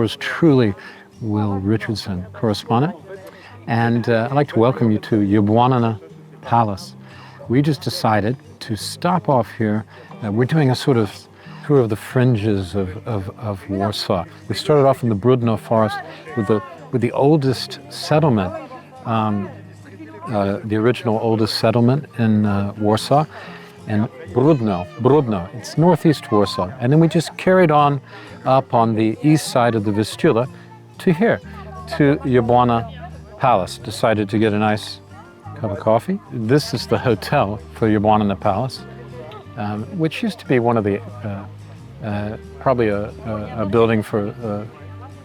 yours truly, Will Richardson, correspondent. And I'd like to welcome you to Jabłonna Palace. We just decided to stop off here. We're doing a sort of tour of the fringes of Warsaw. We started off in the Brudno forest with the oldest settlement, the original oldest settlement in Warsaw, and Brudno. It's northeast Warsaw. And then we just carried on up on the east side of the Vistula to here, to Jabłonna Palace. Decided to get a nice cup of coffee. This is the hotel for Jabłonna Palace, which used to be one of the, probably a building for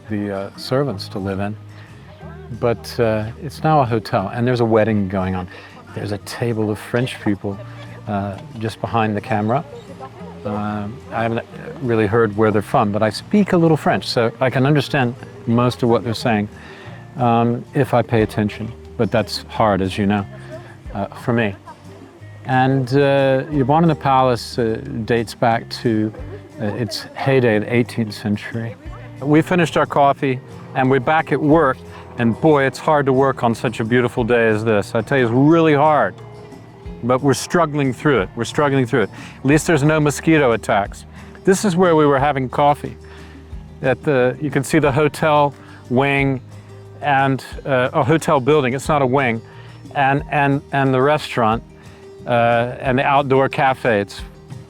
the servants to live in. But it's now a hotel, and there's a wedding going on. There's a table of French people just behind the camera. I haven't really heard where they're from, but I speak a little French, so I can understand most of what they're saying if I pay attention. But that's hard, as you know, for me. And Jabłonna Palace dates back to its heyday, the 18th century. We finished our coffee, and we're back at work. And boy, it's hard to work on such a beautiful day as this. I tell you, it's really hard. But we're struggling through it. We're struggling through it. At least there's no mosquito attacks. This is where we were having coffee. You can see the hotel wing and a hotel building. It's not a wing, and the restaurant and the outdoor cafe. It's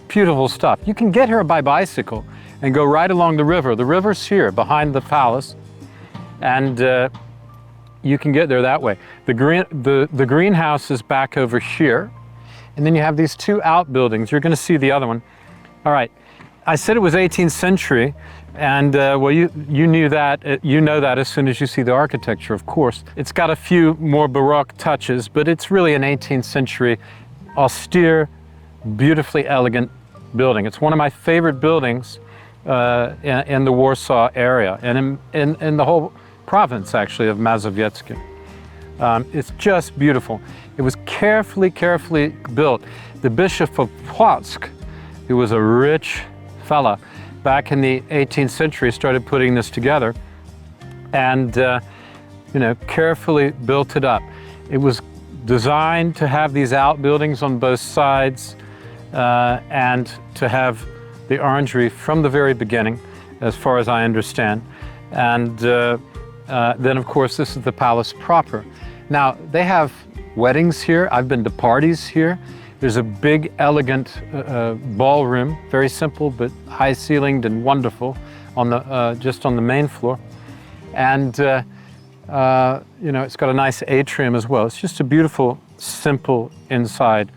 beautiful stuff. You can get here by bicycle and go right along the river. The river's here behind the palace, and you can get there that way. The greenhouse is back over here. And then you have these two outbuildings. You're going to see the other one. All right. I said it was 18th century, and well, you knew that. You know that as soon as you see the architecture, of course. It's got a few more Baroque touches, but it's really an 18th century, austere, beautifully elegant building. It's one of my favorite buildings in the Warsaw area, and in the whole province, actually, of Mazowieckie. It's just beautiful. It was carefully built. The Bishop of Płock, who was a rich fella, back in the 18th century, started putting this together, and carefully built it up. It was designed to have these outbuildings on both sides, and to have the orangery from the very beginning, as far as I understand. And then, of course, this is the palace proper. Now, they have weddings here. I've been to parties here. There's a big, elegant ballroom, very simple but high-ceilinged and wonderful, on the just on the main floor. And it's got a nice atrium as well. It's just a beautiful, simple inside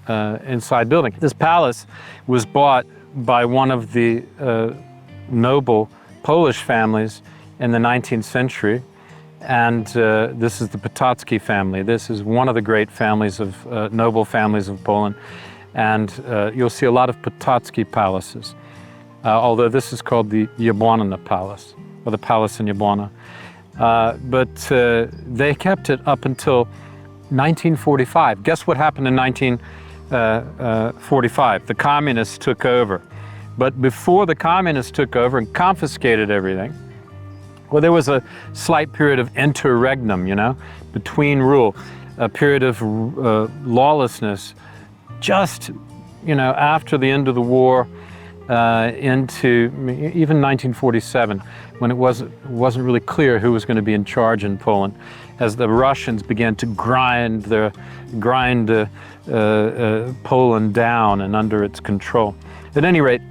building. This palace was bought by one of the noble Polish families in the 19th century. And this is the Potocki family. This is one of the great families of, noble families of Poland. And you'll see a lot of Potocki palaces, although this is called the Jabłonna Palace, or the Palace in Jabłonna. But they kept it up until 1945. Guess what happened in 1945? The communists took over. But before the communists took over and confiscated everything, well, there was a slight period of interregnum, between rule, a period of lawlessness, just, after the end of the war, into even 1947, when it wasn't really clear who was going to be in charge in Poland, as the Russians began to grind Poland down and under its control. At any rate,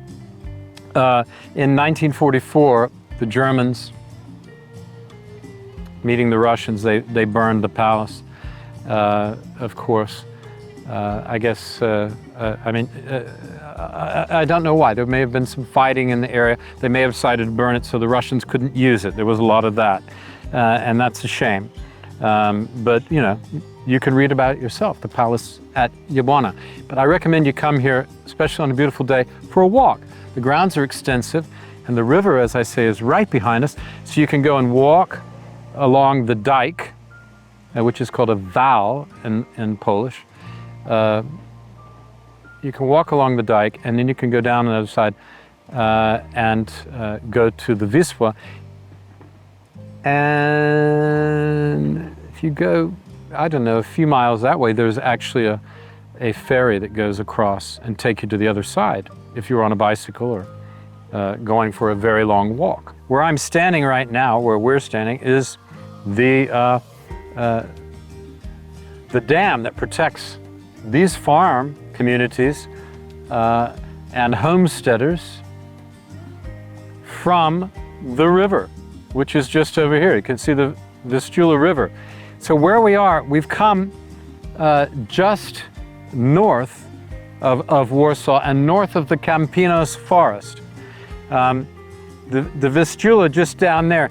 in 1944, the Germans, meeting the Russians, they burned the palace, of course. I guess, I don't know why. There may have been some fighting in the area. They may have decided to burn it so the Russians couldn't use it. There was a lot of that, and that's a shame. But, you can read about it yourself, the palace at Jabłonna. But I recommend you come here, especially on a beautiful day, for a walk. The grounds are extensive, and the river, as I say, is right behind us, so you can go and walk along the dike, which is called a val in Polish. You can walk along the dike, and then you can go down on the other side and go to the Wisła. And if you go, I don't know, a few miles that way, there's actually a ferry that goes across and take you to the other side if you're on a bicycle or going for a very long walk. Where I'm standing right now, where we're standing, is the dam that protects these farm communities and homesteaders from the river, which is just over here. You can see the Vistula River. So where we are, we've come just north of Warsaw and north of the Campinos forest. The Vistula just down there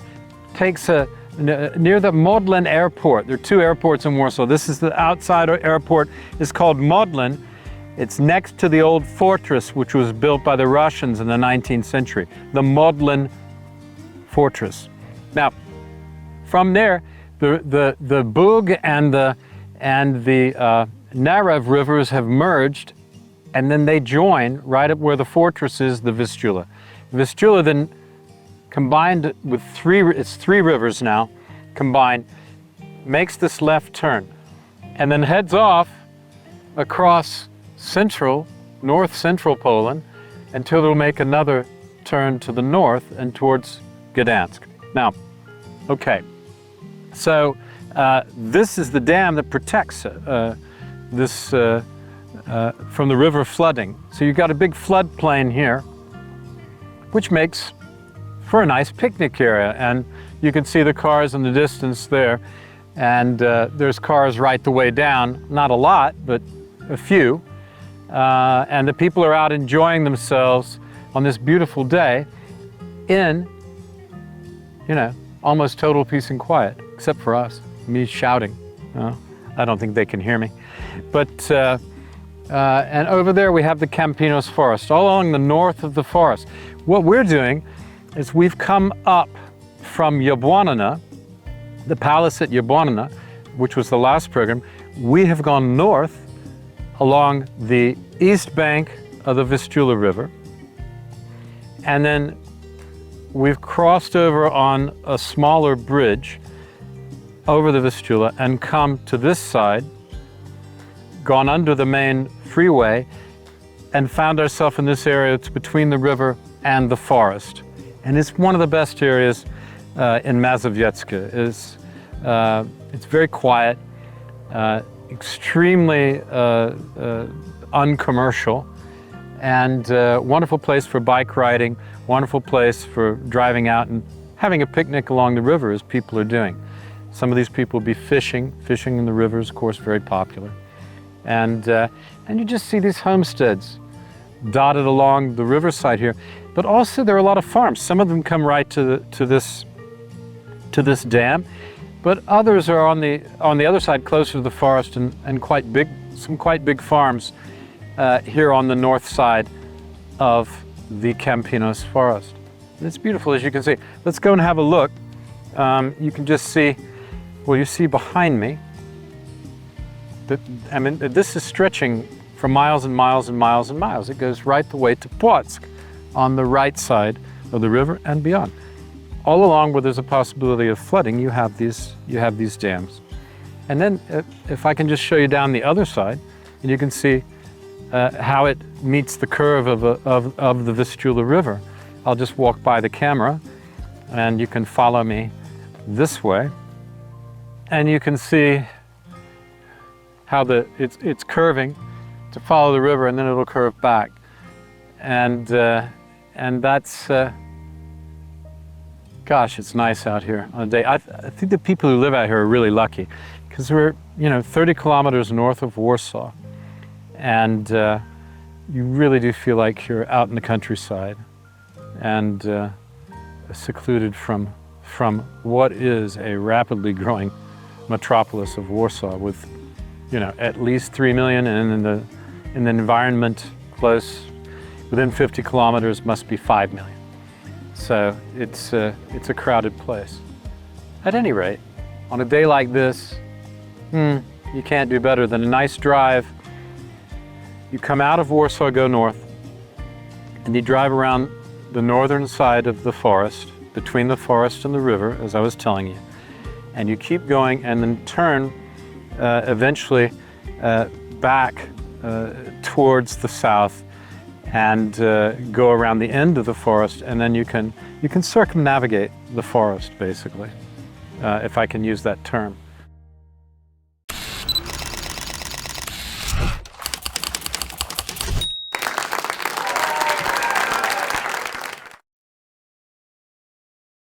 takes near the Modlin airport. There are two airports in Warsaw. This is the outside airport. It's called Modlin. It's next to the old fortress, which was built by the Russians in the 19th century, the Modlin fortress. Now, from there, the Bug and the Narew rivers have merged, and then they join right up where the fortress is, the Vistula. Vistula then combined with three rivers now, combined, makes this left turn, and then heads off across north central Poland until they'll make another turn to the north and towards Gdansk. Now, okay, so this is the dam that protects this from the river flooding. So you've got a big floodplain here, which makes for a nice picnic area. And you can see the cars in the distance there. And there's cars right the way down, not a lot, but a few. And the people are out enjoying themselves on this beautiful day in, almost total peace and quiet, except for us, me shouting. I don't think they can hear me. But, and over there we have the Campinos forest, all along the north of the forest. What we're doing is we've come up from Jabłonna, the palace at Jabłonna, which was the last program. We have gone north along the east bank of the Vistula River. And then we've crossed over on a smaller bridge over the Vistula and come to this side, gone under the main freeway, and found ourselves in this area. It's between the river and the forest. And it's one of the best areas in Mazowiecka. It's very quiet, extremely uncommercial, and wonderful place for bike riding, wonderful place for driving out and having a picnic along the river, as people are doing. Some of these people will be fishing in the rivers, of course, very popular. And you just see these homesteads dotted along the riverside here. But also there are a lot of farms. Some of them come right to this dam, but others are on the other side, closer to the forest, and some quite big farms here on the north side of the Campinos forest. And it's beautiful, as you can see. Let's go and have a look. You can just see, well, you see behind me, this is stretching for miles and miles and miles and miles. It goes right the way to Płock on the right side of the river and beyond. All along where there's a possibility of flooding, you have these dams. And then if I can just show you down the other side, and you can see how it meets the curve of the Vistula River. I'll just walk by the camera and you can follow me this way. And you can see how it's curving to follow the river, and then it'll curve back. And that's, gosh, it's nice out here on a day. I think the people who live out here are really lucky, because we're 30 kilometers north of Warsaw, and you really do feel like you're out in the countryside and secluded from what is a rapidly growing metropolis of Warsaw, with at least 3 million, and in the environment close within 50 kilometers must be 5 million. So it's a crowded place. At any rate, on a day like this, you can't do better than a nice drive. You come out of Warsaw, go north, and you drive around the northern side of the forest, between the forest and the river, as I was telling you. And you keep going and then turn eventually back towards the south and go around the end of the forest, and then you can circumnavigate the forest, basically, if I can use that term.